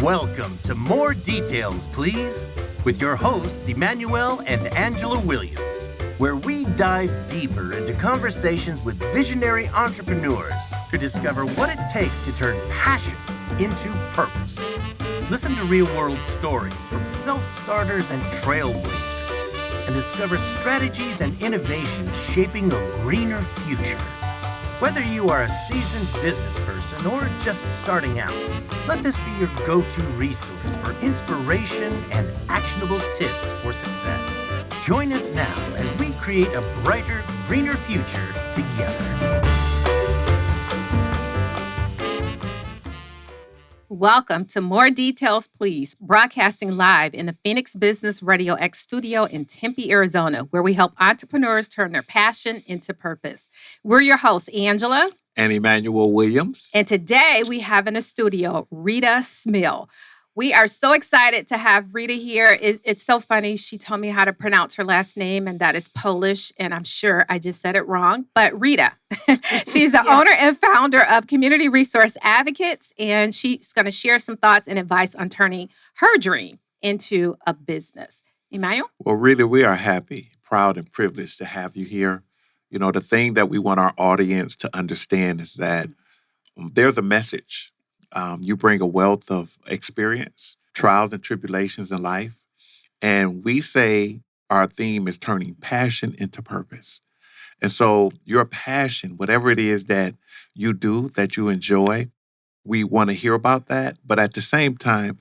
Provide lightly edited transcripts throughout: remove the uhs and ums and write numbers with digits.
Welcome to More Details, Please, with your hosts Emmanuel and Angela Williams, where we dive deeper into conversations with visionary entrepreneurs to discover what it takes to turn passion into purpose. Listen to real-world stories from self-starters and trailblazers, and discover strategies and innovations shaping a greener future. Whether you are a seasoned business person or just starting out, let this be your go-to resource for inspiration and actionable tips for success. Join us now as we create a brighter, greener future together. Welcome to More Details, Please, broadcasting live in the Phoenix Business RadioX studio in Tempe, Arizona, where we help entrepreneurs turn their passion into purpose. We're your hosts, Angela and Emmanuel Williams. And today we have in the studio Rita Chmiel. We are so excited to have Rita here. It's so funny. She told me how to pronounce her last name, and that is Polish, and I'm sure I just said it wrong. But Rita, she's the owner and founder of Community Resource Advocates, and she's going to share some thoughts and advice on turning her dream into a business. Emmanuel? Well, really, we are happy, proud, and privileged to have you here. You know, the thing that we want our audience to understand is that there's a message. You bring a wealth of experience, trials and tribulations in life. And we say our theme is turning passion into purpose. And so your passion, whatever it is that you do, that you enjoy, we want to hear about that. But at the same time,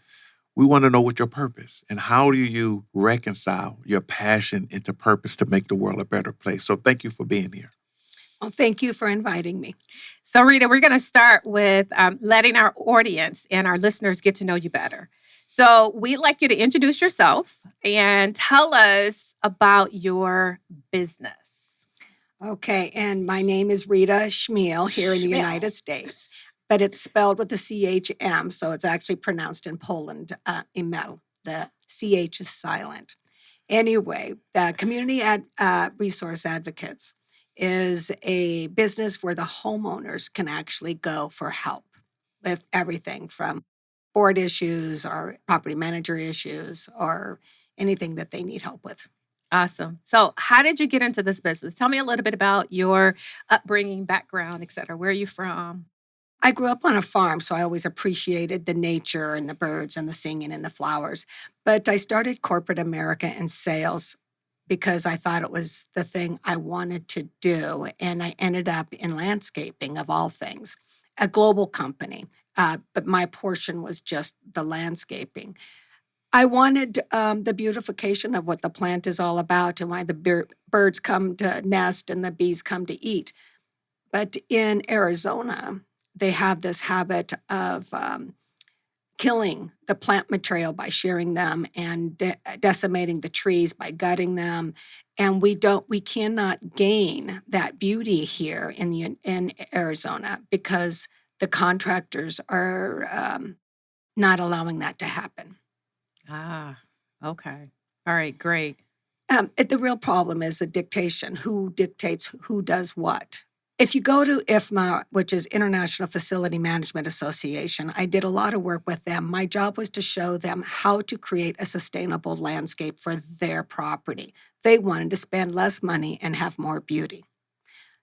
we want to know what your purpose and how do you reconcile your passion into purpose to make the world a better place. So thank you for being here. Well, thank you for inviting me. So, Rita, we're going to start with letting our audience and our listeners get to know you better. So we'd like you to introduce yourself and tell us about your business. Okay, and my name is Rita Chmiel here in the United States, but it's spelled with the CHM, so it's actually pronounced in Poland, Emmanuel. The CH is silent. Anyway, Community Resource Advocates is a business where the homeowners can actually go for help with everything from board issues or property manager issues or anything that they need help with. Awesome. So how did you get into this business? Tell me a little bit about your upbringing, background, et cetera. Where are you from? I grew up on a farm, so I always appreciated the nature and the birds and the singing and the flowers. But I started corporate America in sales because I thought it was the thing I wanted to do. And I ended up in landscaping, of all things, a global company. But my portion was just the landscaping. I wanted the beautification of what the plant is all about and why the birds come to nest and the bees come to eat. But in Arizona, they have this habit of killing the plant material by shearing them and decimating the trees by gutting them. And we cannot gain that beauty here in Arizona because the contractors are not allowing that to happen. Ah, okay. All right, great. The real problem is the dictation. Who dictates who does what? If you go to IFMA, which is International Facility Management Association, I did a lot of work with them. My job was to show them how to create a sustainable landscape for their property. They wanted to spend less money and have more beauty.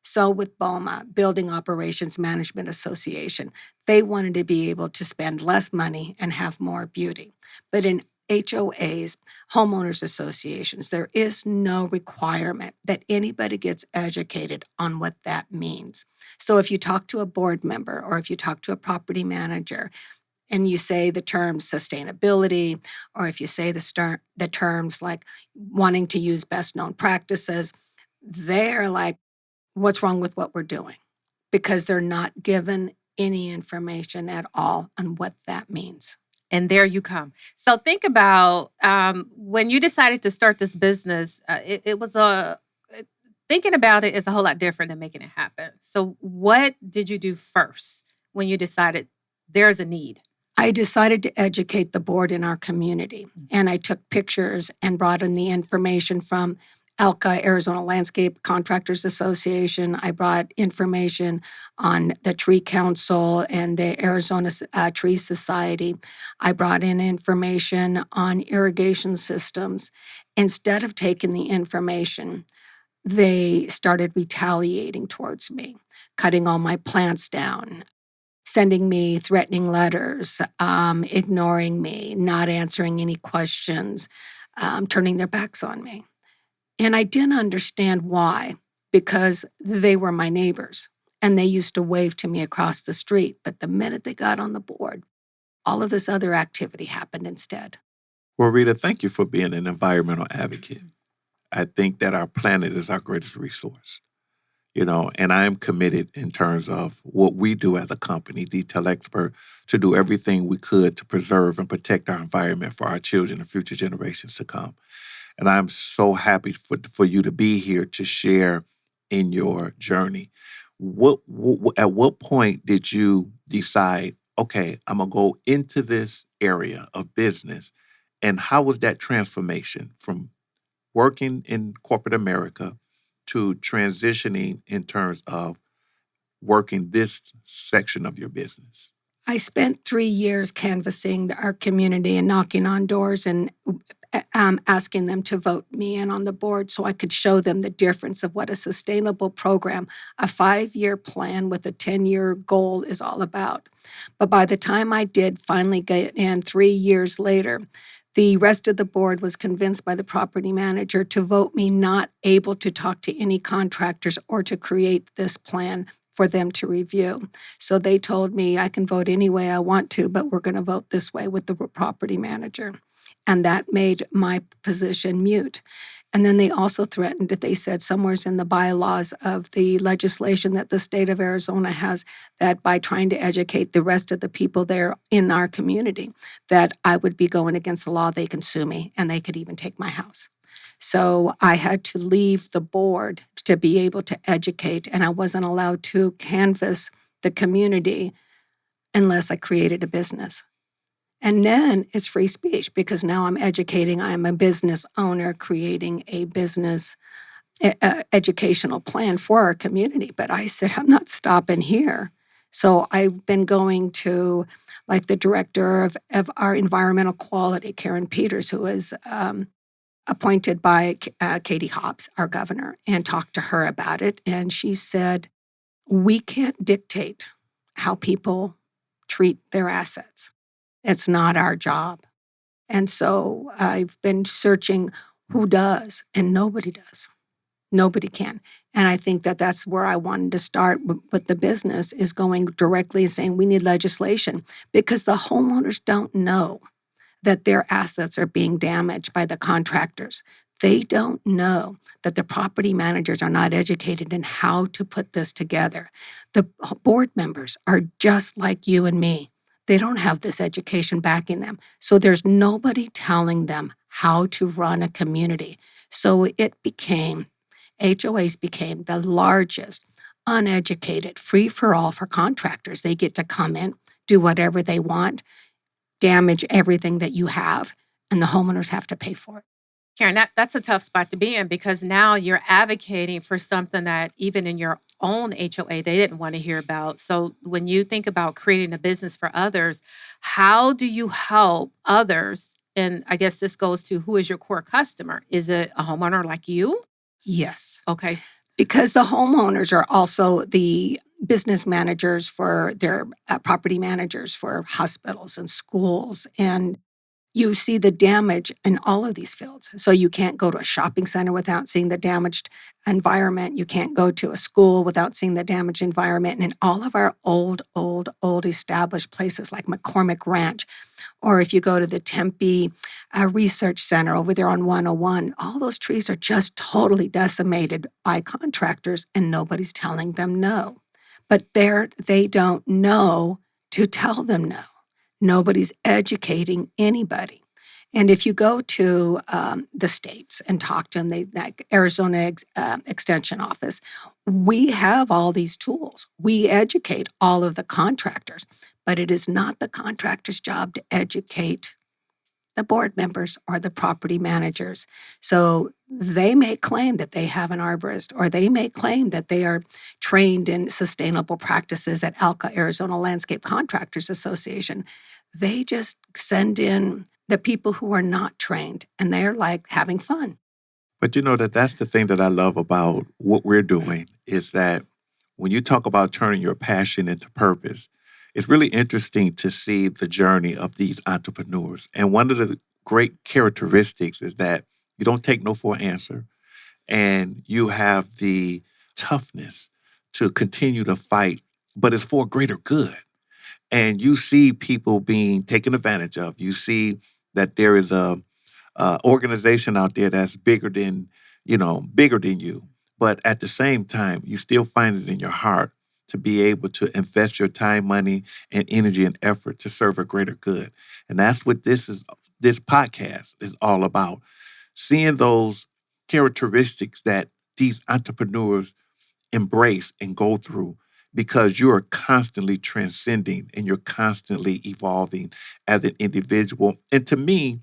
So with BOMA, Building Operations Management Association, they wanted to be able to spend less money and have more beauty. But in HOAs, homeowners associations, there is no requirement that anybody gets educated on what that means. So if you talk to a board member or if you talk to a property manager and you say the terms sustainability, or if you say the terms like wanting to use best known practices, they're like, what's wrong with what we're doing? Because they're not given any information at all on what that means. And there you come. So think about when you decided to start this business, thinking about it is a whole lot different than making it happen. So what did you do first when you decided there's a need? I decided to educate the board in our community. And I took pictures and brought in the information from ALCA, Arizona Landscape Contractors Association. I brought information on the Tree Council and the Arizona Tree Society. I brought in information on irrigation systems. Instead of taking the information, they started retaliating towards me, cutting all my plants down, sending me threatening letters, ignoring me, not answering any questions, turning their backs on me. And I didn't understand why, because they were my neighbors and they used to wave to me across the street. But the minute they got on the board, all of this other activity happened instead. Well, Rita, thank you for being an environmental advocate. I think that our planet is our greatest resource, and I am committed in terms of what we do as a company, Detail Expert, to do everything we could to preserve and protect our environment for our children and future generations to come. And I'm so happy for you to be here to share in your journey. At what point did you decide, okay, I'm going to go into this area of business? And how was that transformation from working in corporate America to transitioning in terms of working this section of your business? I spent 3 years canvassing our community and knocking on doors and asking them to vote me in on the board so I could show them the difference of what a sustainable program, a 5-year plan with a 10-year goal is all about. But by the time I did finally get in 3 years later, the rest of the board was convinced by the property manager to vote me not able to talk to any contractors or to create this plan for them to review. So they told me I can vote any way I want to, but we're going to vote this way with the property manager. And that made my position mute. And then they also threatened that they said somewhere's in the bylaws of the legislation that the state of Arizona has, that by trying to educate the rest of the people there in our community, that I would be going against the law. They can sue me and they could even take my house. So I had to leave the board to be able to educate, and I wasn't allowed to canvass the community unless I created a business. And then it's free speech because now I'm educating. I'm a business owner creating a business educational plan for our community. But I said, I'm not stopping here. So I've been going to like the director of our environmental quality, Karen Peters, who is appointed by Katie Hobbs, our governor, and talked to her about it. And she said, we can't dictate how people treat their assets. It's not our job. And so I've been searching who does, and nobody does. Nobody can. And I think that that's where I wanted to start with the business, is going directly and saying we need legislation because the homeowners don't know that their assets are being damaged by the contractors. They don't know that the property managers are not educated in how to put this together. The board members are just like you and me. They don't have this education backing them. So there's nobody telling them how to run a community. So HOAs became the largest uneducated free-for-all for contractors. They get to come in, do whatever they want, damage everything that you have, and the homeowners have to pay for it. Karen, that's a tough spot to be in because now you're advocating for something that even in your own HOA, they didn't want to hear about. So when you think about creating a business for others, how do you help others? And I guess this goes to who is your core customer? Is it a homeowner like you? Yes. Okay. Because the homeowners are also the business managers for their property managers for hospitals and schools. And you see the damage in all of these fields. So you can't go to a shopping center without seeing the damaged environment. You can't go to a school without seeing the damaged environment. And in all of our old established places like McCormick Ranch, or if you go to the Tempe Research Center over there on 101, all those trees are just totally decimated by contractors and nobody's telling them no. But they don't know to tell them no. Nobody's educating anybody. And if you go to the states and talk to them, like Arizona Extension Office, we have all these tools. We educate all of the contractors, but it is not the contractor's job to educate The board members are the property managers. So they may claim that they have an arborist, or they may claim that they are trained in sustainable practices at ALCA, Arizona Landscape Contractors Association. They just send in the people who are not trained, and they're like having fun. But you know that's the thing that I love about what we're doing is that when you talk about turning your passion into purpose, it's really interesting to see the journey of these entrepreneurs. And one of the great characteristics is that you don't take no for an answer, and you have the toughness to continue to fight, but it's for a greater good. And you see people being taken advantage of. You see that there is a organization out there that's bigger than you. But at the same time, you still find it in your heart to be able to invest your time, money, and energy and effort to serve a greater good. And that's what this podcast is all about. Seeing those characteristics that these entrepreneurs embrace and go through because you are constantly transcending and you're constantly evolving as an individual. And to me,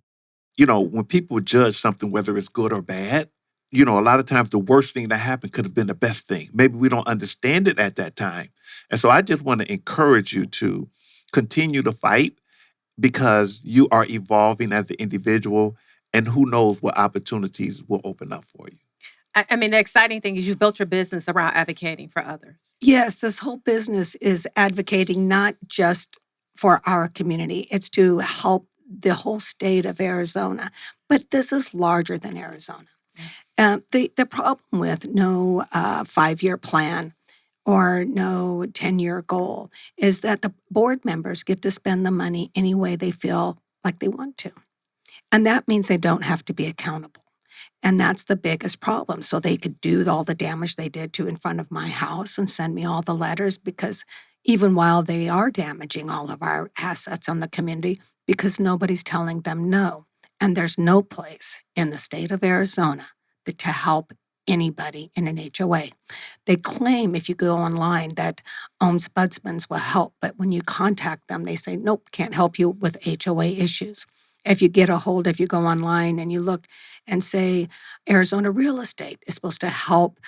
when people judge something, whether it's good or bad, a lot of times the worst thing that happened could have been the best thing. Maybe we don't understand it at that time. And so I just want to encourage you to continue to fight because you are evolving as an individual, and who knows what opportunities will open up for you. I mean, the exciting thing is you've built your business around advocating for others. Yes, this whole business is advocating not just for our community. It's to help the whole state of Arizona. But this is larger than Arizona. The problem with no 5-year plan or no 10-year goal is that the board members get to spend the money any way they feel like they want to. And that means they don't have to be accountable. And that's the biggest problem. So they could do all the damage they did to in front of my house and send me all the letters, because even while they are damaging all of our assets on the community, because nobody's telling them no. And there's no place in the state of Arizona to help anybody in an HOA. They claim if you go online that ombudsmen will help, but when you contact them, they say, nope, can't help you with HOA issues. If you go online and you look and say Arizona real estate is supposed to help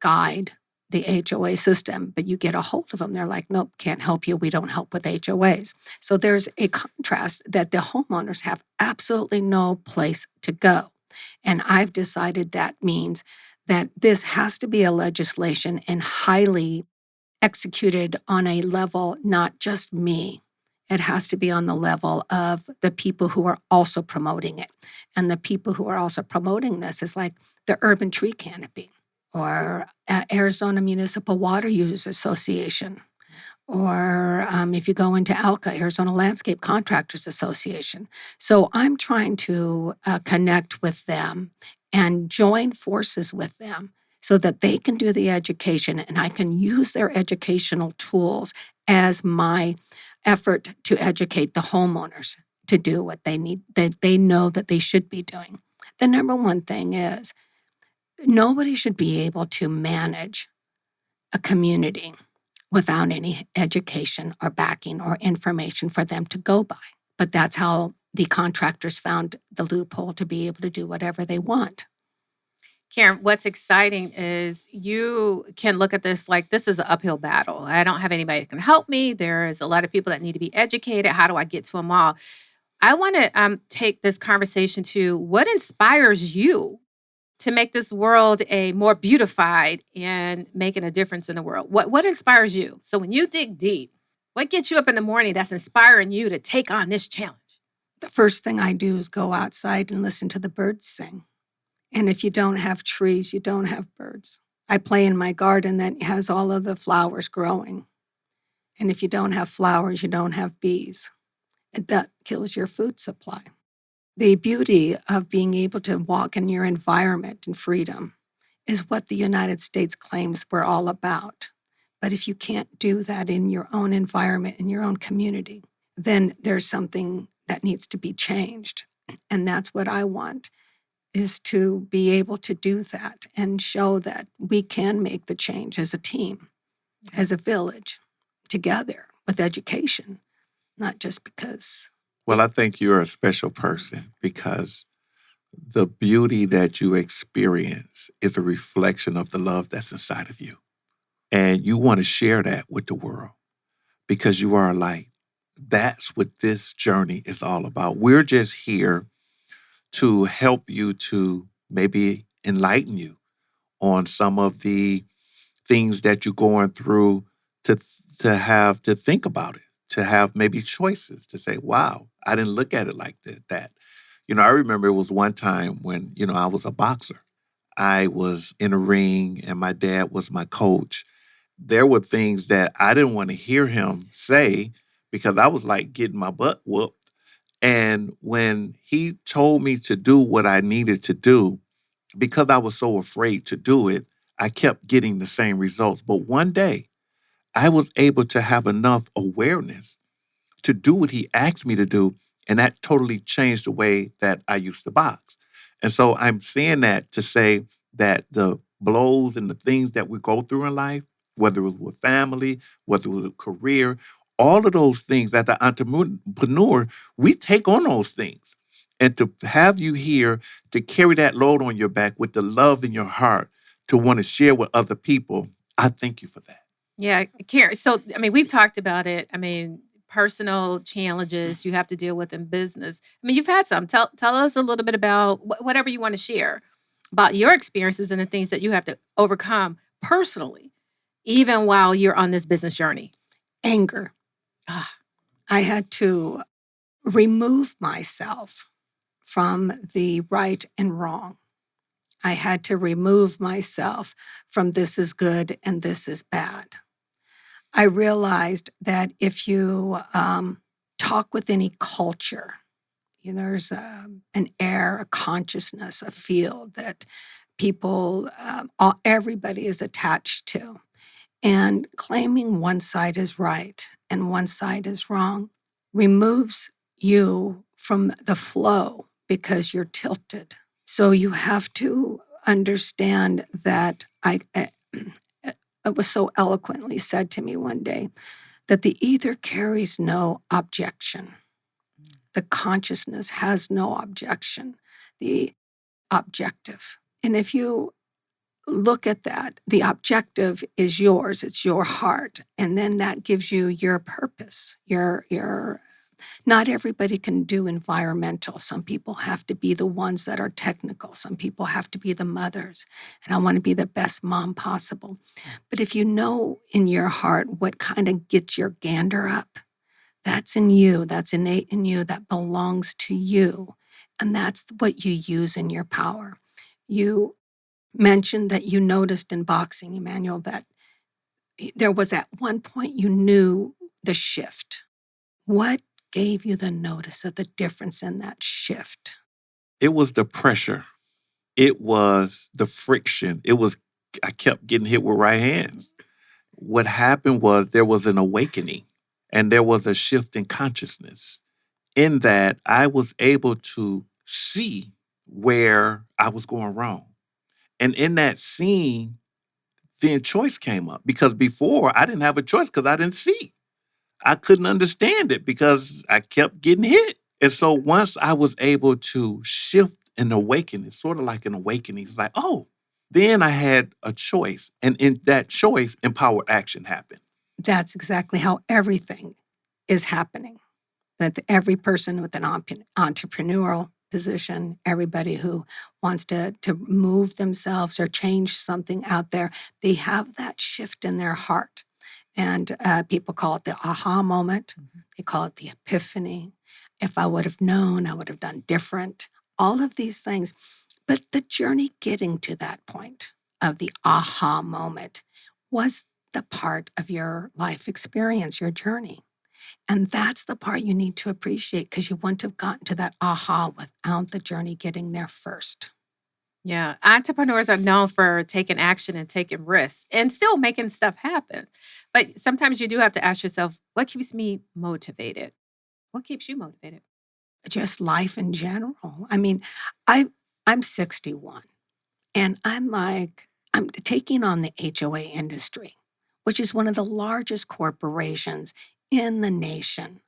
guide the HOA system, but you get a hold of them, they're like, nope, can't help you. We don't help with HOAs. So there's a contrast that the homeowners have absolutely no place to go. And I've decided that means that this has to be a legislation and highly executed on a level, not just me. It has to be on the level of the people who are also promoting it. And the people who are also promoting this is like the Urban Tree Canopy or Arizona Municipal Water Users Association, or if you go into ALCA, Arizona Landscape Contractors Association. So I'm trying to connect with them and join forces with them so that they can do the education and I can use their educational tools as my effort to educate the homeowners to do what they need, that they know that they should be doing. The number one thing is nobody should be able to manage a community without any education or backing or information for them to go by. But that's how the contractors found the loophole to be able to do whatever they want. Karen, what's exciting is you can look at this like this is an uphill battle. I don't have anybody that can help me. There's a lot of people that need to be educated. How do I get to them all? I want to take this conversation to what inspires you to make this world a more beautified and making a difference in the world. What inspires you? So when you dig deep, what gets you up in the morning that's inspiring you to take on this challenge? The first thing I do is go outside and listen to the birds sing. And if you don't have trees, you don't have birds. I play in my garden that has all of the flowers growing. And if you don't have flowers, you don't have bees. And that kills your food supply. The beauty of being able to walk in your environment and freedom is what the United States claims we're all about. But if you can't do that in your own environment, in your own community, then there's something that needs to be changed. And that's what I want, is to be able to do that and show that we can make the change as a team, as a village, together with education, not just because Well, I think you're a special person because the beauty that you experience is a reflection of the love that's inside of you. And you want to share that with the world because you are a light. That's what this journey is all about. We're just here to help you to maybe enlighten you on some of the things that you're going through to have to think about it, to have maybe choices to say, wow, I didn't look at it like that. I remember it was one time when, I was a boxer. I was in a ring and my dad was my coach. There were things that I didn't want to hear him say because I was like getting my butt whooped. And when he told me to do what I needed to do, because I was so afraid to do it, I kept getting the same results. But one day, I was able to have enough awareness to do what he asked me to do. And that totally changed the way that I used to box. And so I'm saying that to say that the blows and the things that we go through in life, whether it was with family, whether it was a career, all of those things that the entrepreneur, we take on those things. And to have you here to carry that load on your back with the love in your heart to want to share with other people, I thank you for that. Yeah, Karen. So, I mean, we've talked about it. I mean, personal challenges you have to deal with in business. I mean, you've had some. Tell us a little bit about whatever you want to share about your experiences and the things that you have to overcome personally, even while you're on this business journey. Anger. Ah, I had to remove myself from the right and wrong. I had to remove myself from this is good and this is bad. I realized that if you talk with any culture, there's an air, a consciousness, a field that people, everybody is attached to. And claiming one side is right and one side is wrong removes you from the flow because you're tilted. So you have to understand that it was so eloquently said to me one day that the ether carries no objection. The consciousness has no objection, the objective. And if you look at that, the objective is yours, it's your heart. And then that gives you your purpose, your not everybody can do environmental. Some people have to be the ones that are technical. Some people have to be the mothers. And I want to be the best mom possible. But if you know in your heart what kind of gets your gander up, that's in you, that's innate in you, that belongs to you. And that's what you use in your power. You mentioned that you noticed in boxing, Emmanuel, that there was at one point you knew the shift. What gave you the notice of the difference in that shift? It was the pressure. It was the friction. I kept getting hit with right hands. What happened was there was an awakening and there was a shift in consciousness in that I was able to see where I was going wrong. And in that scene, then choice came up because before I didn't have a choice because I didn't see. I couldn't understand it because I kept getting hit. And so once I was able to shift and awaken, it's sort of like an awakening. It's like, oh, then I had a choice. And in that choice, empowered action happened. That's exactly how everything is happening. That every person with an entrepreneurial position, everybody who wants to move themselves or change something out there, they have that shift in their heart. And people call it the aha moment. They call it the epiphany. If I would have known, I would have done different. All of these things. But the journey getting to that point of the aha moment was the part of your life experience, your journey. And that's the part you need to appreciate because you wouldn't have gotten to that aha without the journey getting there first. yeah. Entrepreneurs are known for taking action and taking risks and still making stuff happen. But sometimes you do have to ask yourself, what keeps me motivated? What keeps you motivated? Just life in general. I mean, I'm 61 and I'm taking on the HOA industry, which is one of the largest corporations in the nation.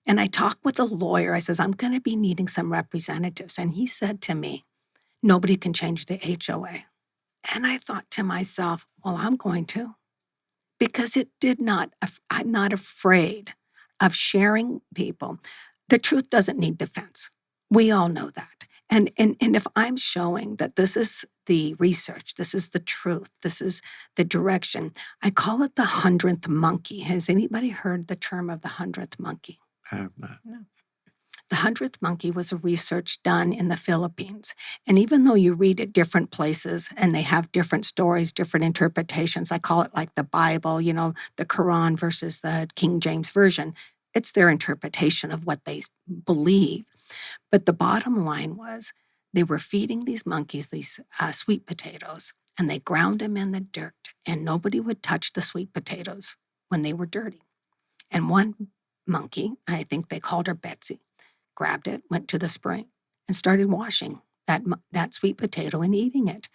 And I talked with a lawyer. I says, I'm going to be needing some representatives. And he said to me, nobody can change the HOA. And I thought to myself, well, I'm going to, because it did not, I'm not afraid of sharing people. The truth doesn't need defense. We all know that. And if I'm showing that this is the research, this is the truth, this is the direction, I call it the 100th monkey. Has anybody heard the term of the 100th monkey? I have not. No. The 100th monkey was a research done in the Philippines. And even though you read it different places and they have different stories, different interpretations, I call it like the Bible, the Quran versus the King James Version. It's their interpretation of what they believe. But the bottom line was they were feeding these monkeys these sweet potatoes, and they ground them in the dirt, and nobody would touch the sweet potatoes when they were dirty. And one monkey, I think they called her Betsy, grabbed it, went to the spring, and started washing that sweet potato and eating it.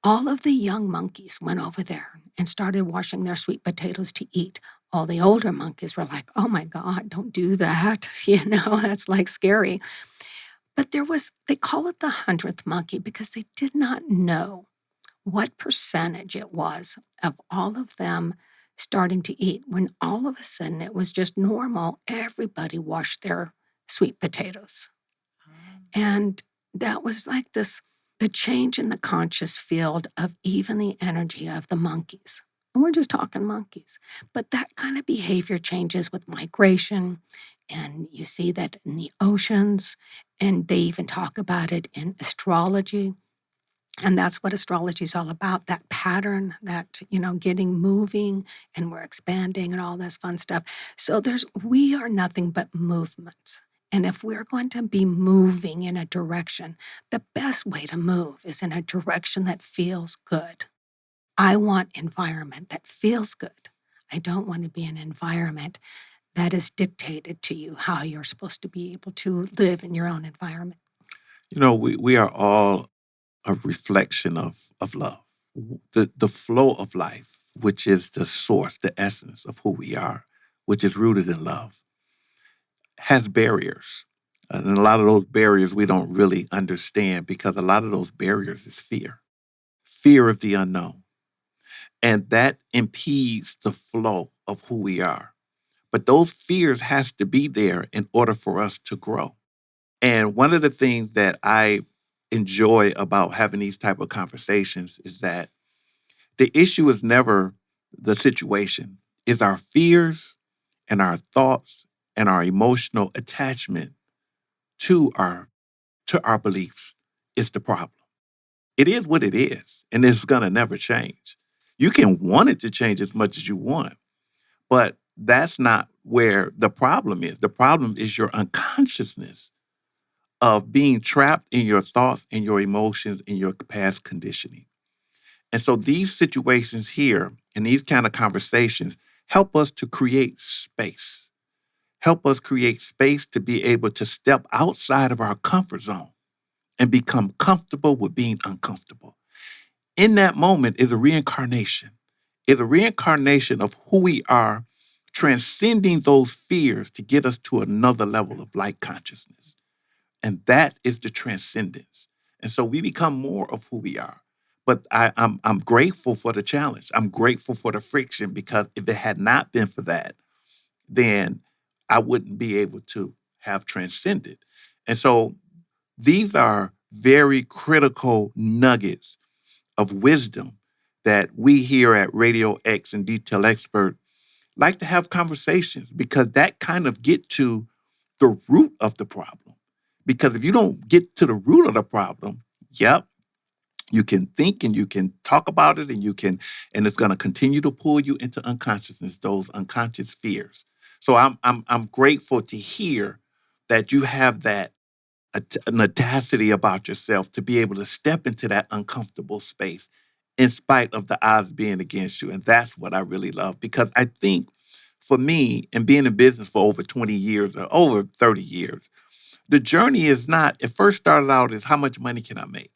All of the young monkeys went over there and started washing their sweet potatoes to eat. All the older monkeys were like, oh my God, don't do that. That's like scary. But they call it the 100th monkey because they did not know what percentage it was of all of them starting to eat, when all of a sudden it was just normal. Everybody washed their sweet potatoes. And that was like the change in the conscious field of even the energy of the monkeys. And we're just talking monkeys. But that kind of behavior changes with migration. And you see that in the oceans. And they even talk about it in astrology. And that's what astrology is all about, that pattern, that, getting moving, and we're expanding and all this fun stuff. So we are nothing but movements. And if we're going to be moving in a direction, the best way to move is in a direction that feels good. I want environment that feels good. I don't want to be an environment that is dictated to you how you're supposed to be able to live in your own environment. We are all a reflection of love. The flow of life, which is the source, the essence of who we are, which is rooted in love, has barriers. And a lot of those barriers we don't really understand, because a lot of those barriers is fear of the unknown. And that impedes the flow of who we are. But those fears has to be there in order for us to grow. And one of the things that I enjoy about having these type of conversations is that the issue is never the situation. It's our fears and our thoughts and our emotional attachment to our beliefs is the problem. It is what it is, and it's gonna never change. You can want it to change as much as you want, but that's not where the problem is. The problem is your unconsciousness of being trapped in your thoughts and your emotions and your past conditioning. And so these situations here and these kind of conversations help us to create space, help us create space to be able to step outside of our comfort zone and become comfortable with being uncomfortable. In that moment is a reincarnation, of who we are, transcending those fears to get us to another level of light consciousness. And that is the transcendence. And so we become more of who we are. But I'm grateful for the challenge. I'm grateful for the friction, because if it had not been for that, then I wouldn't be able to have transcended. And so these are very critical nuggets of wisdom that we here at Radio X and Detail Expert like to have conversations, because that kind of get to the root of the problem. Because if you don't get to the root of the problem, you can think and you can talk about it, and it's going to continue to pull you into unconsciousness, those unconscious fears. So I'm grateful to hear that you have that an audacity about yourself to be able to step into that uncomfortable space in spite of the odds being against you. And that's what I really love, because I think for me, and being in business for over 20 years or over 30 years, the journey is not, it first started out as how much money can I make?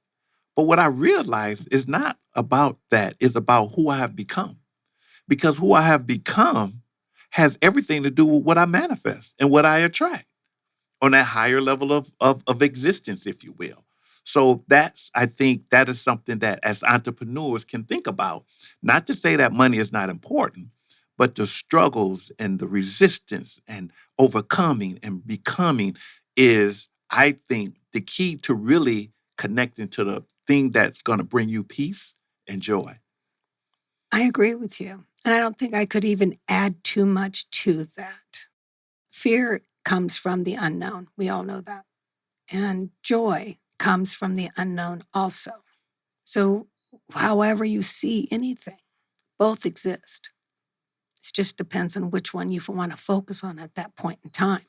But what I realized is not about that. It's about who I have become. Because who I have become has everything to do with what I manifest and what I attract on that higher level of existence, if you will. So I think that is something that as entrepreneurs can think about. Not to say that money is not important, but the struggles and the resistance and overcoming and becoming is, I think, the key to really connecting to the thing that's going to bring you peace and joy. I agree with you. And I don't think I could even add too much to that. Fear comes from the unknown. We all know that. And joy comes from the unknown also. So, however you see anything, both exist. It just depends on which one you want to focus on at that point in time.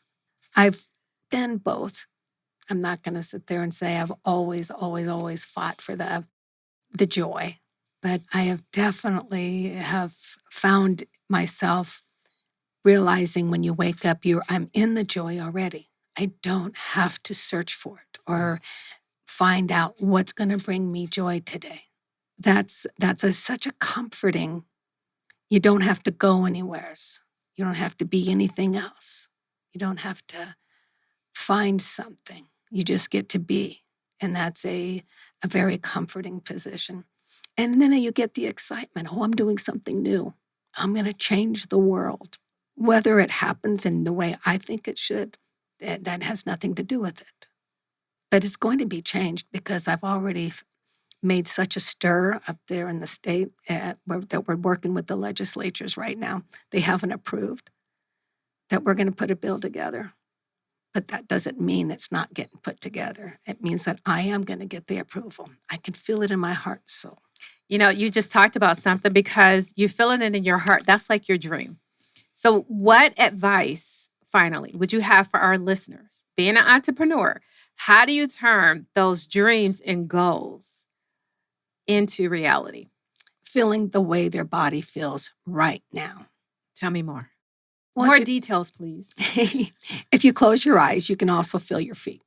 I've been both. I'm not going to sit there and say I've always fought for the joy, but I have definitely have found myself realizing when you wake up, I'm in the joy already. I don't have to search for it or find out what's going to bring me joy today. That's such a comforting. You don't have to go anywhere. You don't have to be anything else. You don't have to find something. You just get to be. And that's a very comforting position. And then you get the excitement. Oh, I'm doing something new. I'm going to change the world. Whether it happens in the way I think it should, that has nothing to do with it. But it's going to be changed because I've already made such a stir up there in the state that we're working with the legislatures right now. They haven't approved that we're going to put a bill together. But that doesn't mean it's not getting put together. It means that I am going to get the approval. I can feel it in my heart and soul. You know, you just talked about something because you feeling it in your heart. That's like your dream. So what advice, finally, would you have for our listeners? Being an entrepreneur, how do you turn those dreams and goals into reality? Feeling the way their body feels right now. Tell me more. Well, More details, please. If you close your eyes, you can also feel your feet.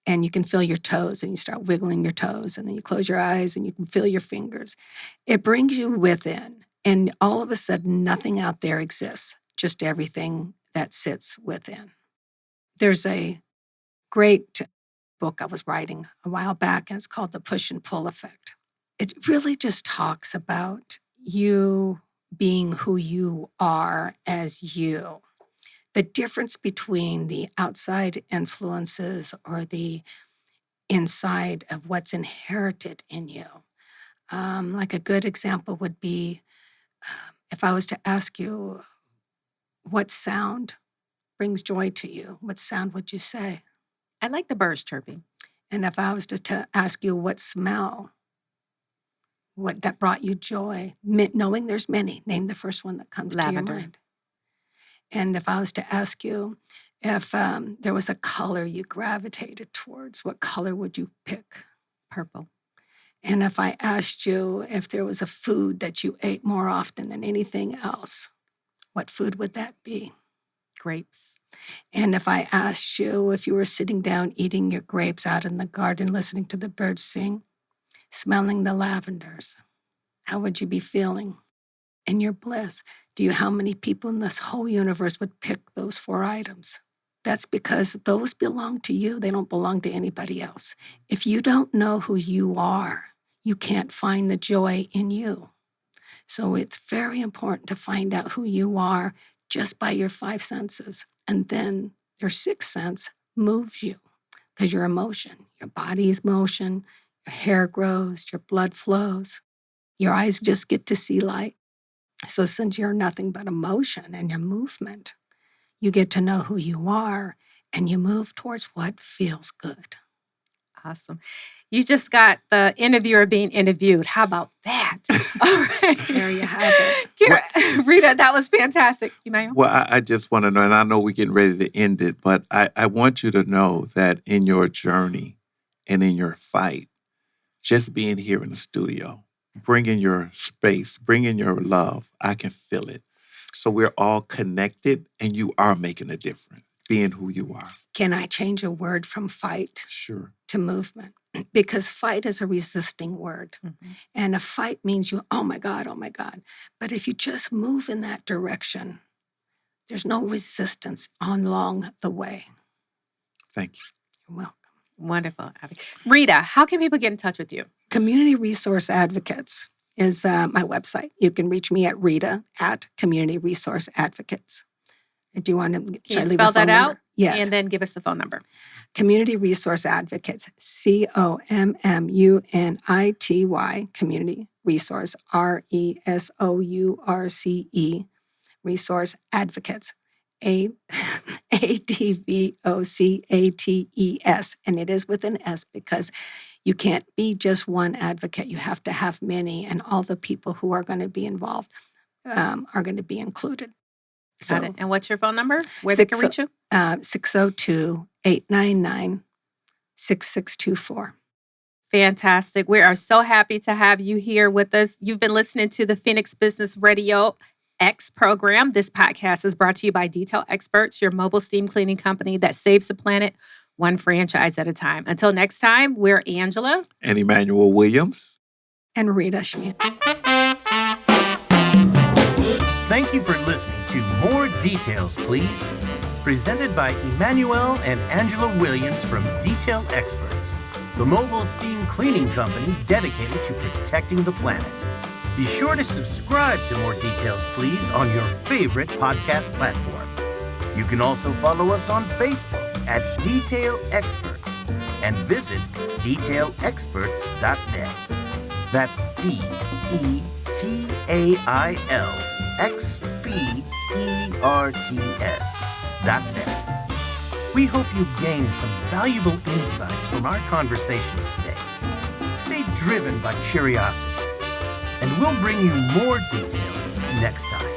And you can feel your toes and you start wiggling your toes. And then you close your eyes and you can feel your fingers. It brings you within. And all of a sudden, nothing out there exists, just everything that sits within. There's a great book I was writing a while back, and it's called The Push and Pull Effect. It really just talks about you being who you are as you. The difference between the outside influences or the inside of what's inherited in you. Like a good example would be if I was to ask you, what sound brings joy to you? What sound would you say? I like the birds chirping. And if I was to ask you what smell, what that brought you joy, knowing there's many, name the first one that comes to your mind. And if I was to ask you if there was a color you gravitated towards, what color would you pick? Purple. And if I asked you if there was a food that you ate more often than anything else, what food would that be? Grapes. And if I asked you if you were sitting down eating your grapes out in the garden, listening to the birds sing, smelling the lavenders, how would you be feeling? In your bliss. How many people in this whole universe would pick those 4 items? That's because those belong to you. They don't belong to anybody else. If you don't know who you are, you can't find the joy in you. So it's very important to find out who you are just by your 5 senses. And then your 6th sense moves you because your emotion, your body's motion, your hair grows, your blood flows, your eyes just get to see light. So since you're nothing but emotion and your movement, you get to know who you are and you move towards what feels good. Awesome. You just got the interviewer being interviewed. How about that? All right. There you have it. Rita, that was fantastic. Emmanuel? Well, I just want to know, and I know we're getting ready to end it, but I want you to know that in your journey and in your fight, just being here in the studio, bringing your space, bringing your love, I can feel it. So we're all connected and you are making a difference, being who you are. Can I change a word from fight Sure. to movement? Because fight is a resisting word. Mm-hmm. And a fight means you, oh my God. But if you just move in that direction, There's no resistance along the way. Thank you. You're welcome. Wonderful. Rita, how can people get in touch with you? Community Resource Advocates is my website. You can reach me at Rita at Community Resource Advocates. Do you want to Can you spell that out? Yes. And then give us the phone number. Community Resource Advocates, COMMUNITY, Community Resource, RESOURCE, Resource Advocates, ADVOCATES. And it is with an S because you can't be just one advocate. You have to have many, and all the people who are going to be involved are going to be included. Got it. And what's your phone number? Where they can reach you? 602-899-6624. Fantastic. We are so happy to have you here with us. You've been listening to the Phoenix Business RadioX program. This podcast is brought to you by Detail Experts, your mobile steam cleaning company that saves the planet one franchise at a time. Until next time, we're Angela And Emmanuel Williams. And Rita Chmiel. Thank you for listening to More Details, Please, presented by Emmanuel and Angela Williams from Detail Experts, the mobile steam cleaning company dedicated to protecting the planet. Be sure to subscribe to More Details, Please on your favorite podcast platform. You can also follow us on Facebook at Detail Experts and visit detailexperts.net. That's DETAILXPERTS.net. We hope you've gained some valuable insights from our conversations today. Stay driven by curiosity, and we'll bring you more details next time.